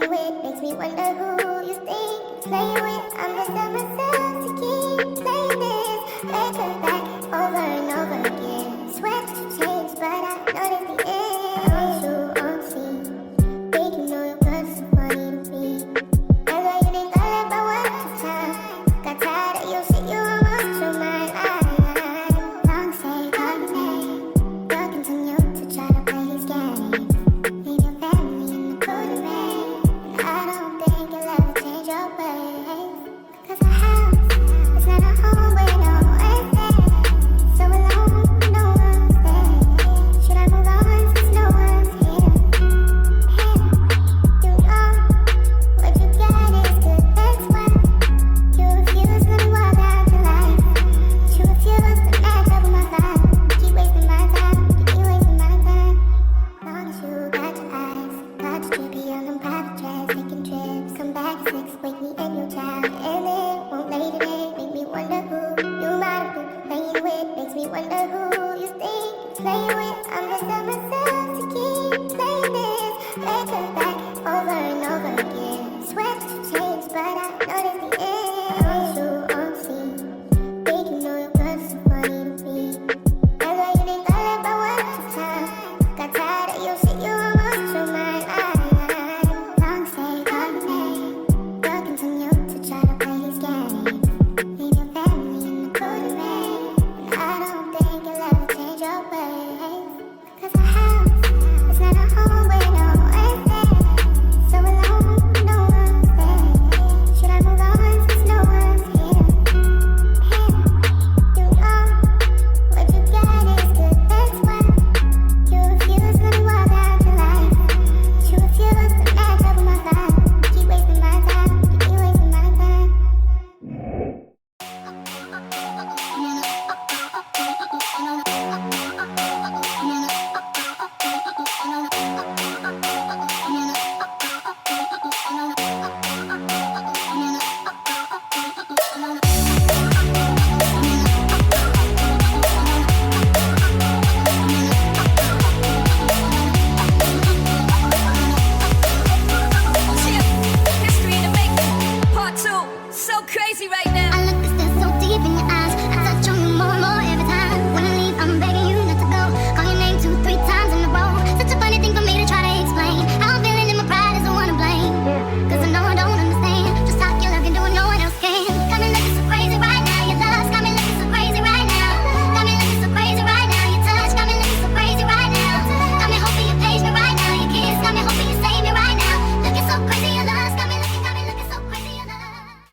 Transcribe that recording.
playing with makes me wonder who you think you're playing with. I'm just telling myself to keep playing this record back over and over again. Swear to change, but I know that's the end. I want you on scene, think you know your girl's so funny to me. That's why you think I left my work to time. Got tired of your shit, you almost threw my line. Don't say call your name, you'll continue to try to play these games. Leave your family in the cold and rain, and I don't think you'll ever change your ways. Cause our house is not a home where no one's there. So alone, no one's there. Should I move on since no one's here? You know what you got is good, that's why you refuse to walk out your life. You refuse to match up with my vibe. Keep wasting my time, keep wasting my time. Long as you got your eyes, got your trippy on them private jets, taking trips, come back at 6, wake me